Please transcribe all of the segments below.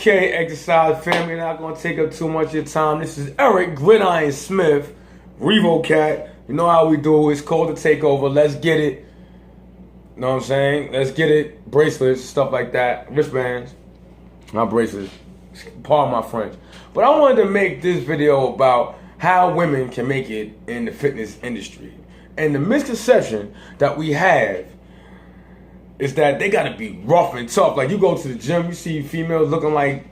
Okay, exercise family, not gonna take up too much of your time. This is Eric Gridiron Smith, Revo Cat. You know how we do. It's called the takeover. Let's get it. You know what I'm saying? Let's get it. Bracelets, stuff like that. Wristbands. Not bracelets. Pardon my French. But I wanted to make this video about how women can make it in the fitness industry. And the misconception that we have is that they gotta be rough and tough. Like, you go to the gym, you see females looking like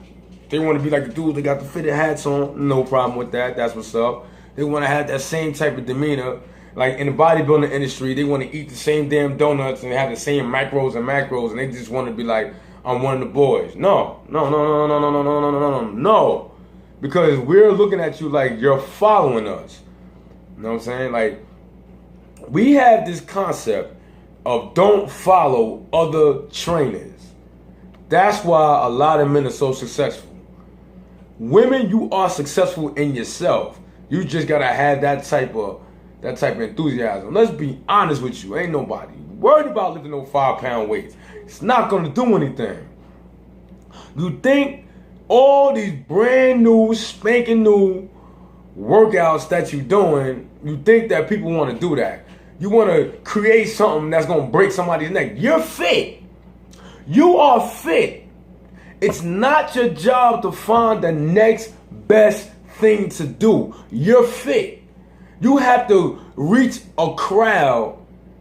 they want to be like the dudes. They got the fitted hats on. No problem with that. That's what's up. They want to have that same type of demeanor. Like in the bodybuilding industry, they want to eat the same damn donuts and have the same macros, and they just want to be like, I'm one of the boys. No. Because we're looking at you like you're following us. You know what I'm saying? Like, we have this concept of don't follow other trainers. That's why a lot of men are so successful. Women, you are successful in yourself. You just gotta have that type of enthusiasm. Let's be honest with you. Ain't nobody worried about lifting no 5-pound weights. It's not gonna do anything. You think all these brand new, spanking new workouts that you're doing, you think that people want to do that. You want to create something that's going to break somebody's neck. You're fit. You are fit. It's not your job to find the next best thing to do. You're fit. You have to reach a crowd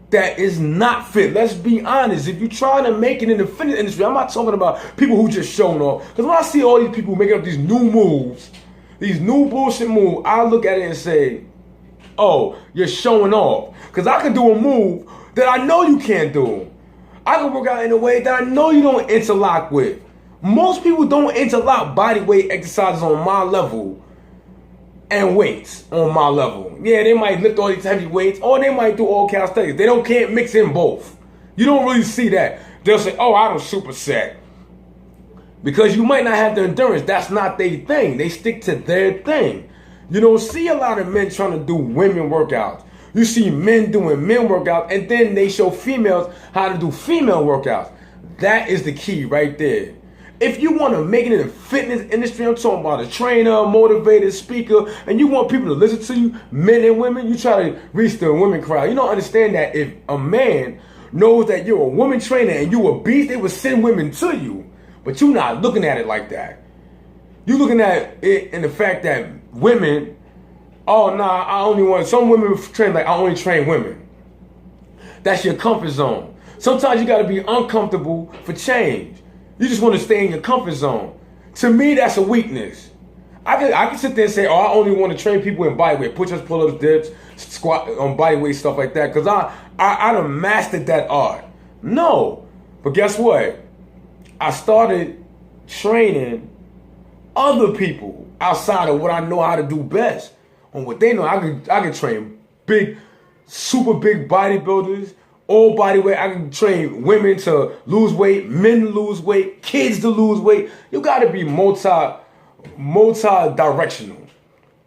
that is not fit. Let's be honest. If you're trying to make it in the fitness industry, I'm not talking about people who just showing off. Because when I see all these people making up these new moves, these new bullshit moves, I look at it and say, oh, you're showing off. Because I can do a move that I know you can't do. I can work out in a way that I know you don't interlock with. Most people don't interlock body weight exercises on my level and weights on my level. Yeah, they might lift all these heavy weights, or they might do all calisthenics. They can't mix in both. You don't really see that. They'll say, oh, I don't superset. Because you might not have the endurance. That's not their thing. They stick to their thing. You don't see a lot of men trying to do women workouts. You see men doing men workouts, and then they show females how to do female workouts. That is the key right there. If you want to make it in the fitness industry, I'm talking about a trainer, motivator, speaker, and you want people to listen to you, men and women, you try to reach the women crowd. You don't understand that if a man knows that you're a woman trainer and you a beast, they will send women to you. But you're not looking at it like that. You're looking at it in the fact that women, oh, nah, I only want, some women train like, I only train women. That's your comfort zone. Sometimes you got to be uncomfortable for change. You just want to stay in your comfort zone. To me, that's a weakness. I can sit there and say, oh, I only want to train people in bodyweight, push-ups, pull-ups, dips, squat on bodyweight, stuff like that, because I done mastered that art. No. But guess what? I started training other people outside of what I know how to do best. On what they know, I can train big, super big bodybuilders, all body weight. I can train women to lose weight, men to lose weight, kids to lose weight. You got to be multi-directional.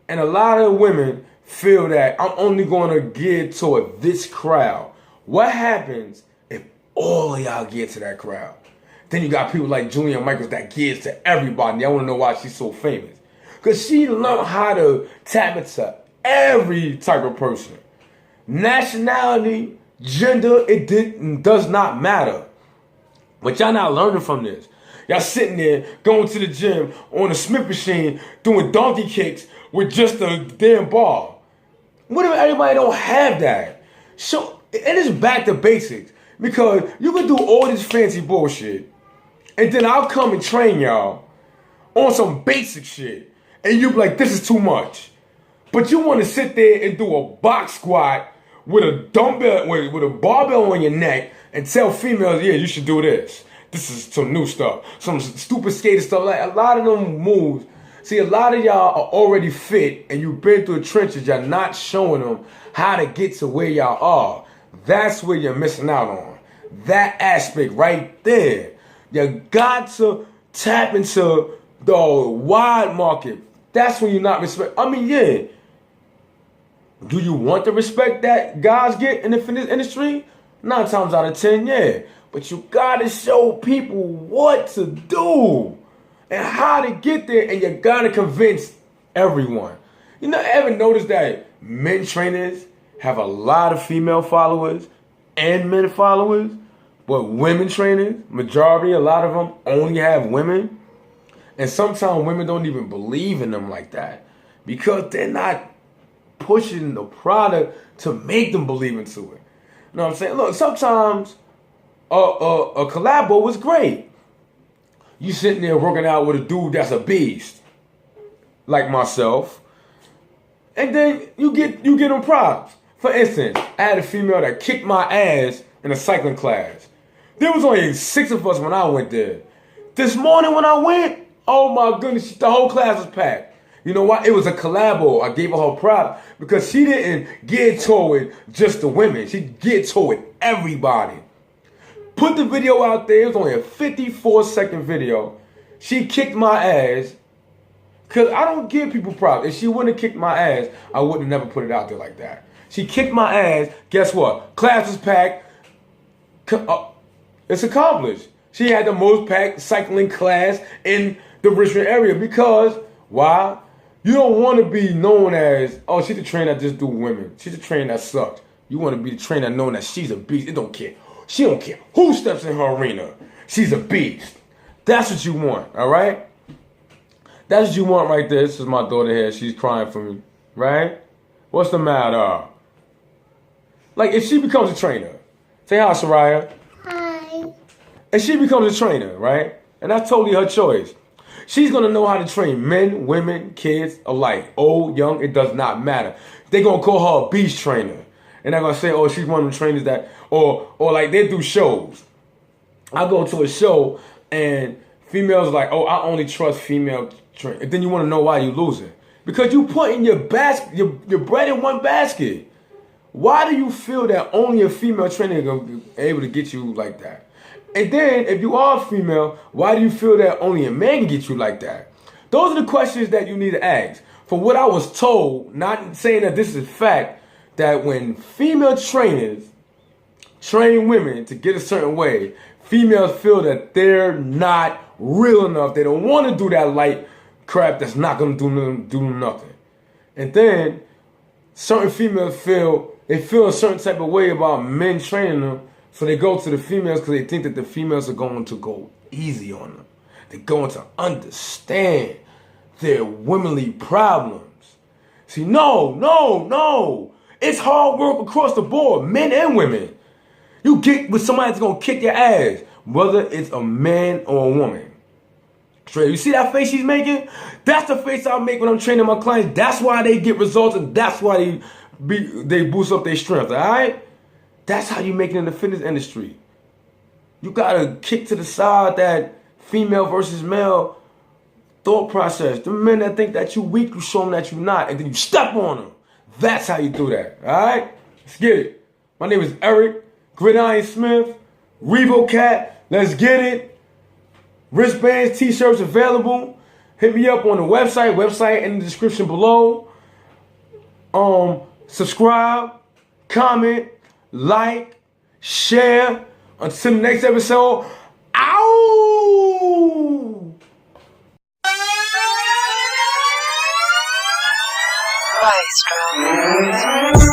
And a lot of women feel that I'm only going to get toward this crowd. What happens if all of y'all get to that crowd? Then you got people like Julia Michaels that gives to everybody. I want to know why she's so famous. Because she learned how to tap into every type of person. Nationality, gender, does not matter. But y'all not learning from this. Y'all sitting there going to the gym on a Smith machine doing donkey kicks with just a damn bar. What if everybody don't have that? So it is back to basics. Because you can do all this fancy bullshit, and then I'll come and train y'all on some basic shit. And you be like, this is too much. But you want to sit there and do a box squat with a dumbbell, with a barbell on your neck and tell females, yeah, you should do this. This is some new stuff. Some stupid skater stuff. Like, a lot of them moves. See, a lot of y'all are already fit and you've been through the trenches. Y'all not showing them how to get to where y'all are. That's where you're missing out on. That aspect right there. You got to tap into the wide market. That's when you're not respect. I mean, yeah. Do you want the respect that guys get in the fitness industry? 9 times out of 10, yeah. But you gotta show people what to do. and how to get there, and you gotta convince everyone. You know, ever notice that men trainers have a lot of female followers and men followers, but women trainers, majority, a lot of them only have women, and sometimes women don't even believe in them like that because they're not pushing the product to make them believe into it. You know what I'm saying? Look, sometimes a collabo was great. You sitting there working out with a dude that's a beast, like myself, and then you get them props. For instance, I had a female that kicked my ass in a cycling class. There was only 6 of us when I went there. This morning when I went, oh my goodness, the whole class was packed. You know why? It was a collabo. I gave her props because she didn't get toward just the women. She get toward everybody. Put the video out there. It was only a 54-second video. She kicked my ass. Because I don't give people props. If she wouldn't have kicked my ass, I would have never put it out there like that. She kicked my ass. Guess what? Class was packed. It's accomplished. She had the most packed cycling class in the Richmond area because, why? You don't want to be known as, oh, she's the trainer that just do women. She's the trainer that sucks. You want to be the trainer known as she's a beast. It don't care. She don't care who steps in her arena. She's a beast. That's what you want, all right? That's what you want right there. This is my daughter here. She's crying for me, right? What's the matter? Like, if she becomes a trainer, say hi, Soraya. Hi. And she becomes a trainer, right? And that's totally her choice. She's going to know how to train men, women, kids alike. Old, young, it does not matter. They're going to call her a beast trainer. And they're going to say, oh, she's one of the trainers that, or like they do shows. I go to a show and females are like, oh, I only trust female trainers. And then you want to know why you're losing. Because you put in your bread in one basket. Why do you feel that only a female trainer is going to be able to get you like that? And then, if you are a female, why do you feel that only a man can get you like that? Those are the questions that you need to ask. For what I was told, not saying that this is fact, that when female trainers train women to get a certain way, females feel that they're not real enough. They don't want to do that light crap that's not going to do nothing. And then, certain females feel a certain type of way about men training them. So they go to the females because they think that the females are going to go easy on them. They're going to understand their womanly problems. See, no. It's hard work across the board, men and women. You get with somebody that's going to kick your ass, whether it's a man or a woman. Straight, you see that face she's making? That's the face I make when I'm training my clients. That's why they get results, and that's why they boost up their strength, all right? That's how you make it in the fitness industry. You gotta kick to the side that female versus male thought process. The men that think that you weak, you show them that you're not, and then you step on them. That's how you do that, all right? Let's get it. My name is Eric Gridiron Smith, Revo Cat. Let's get it. Wristbands, t-shirts available. Hit me up on the website in the description below. Subscribe, comment, like, share. Until the next episode. Ow! Why strong?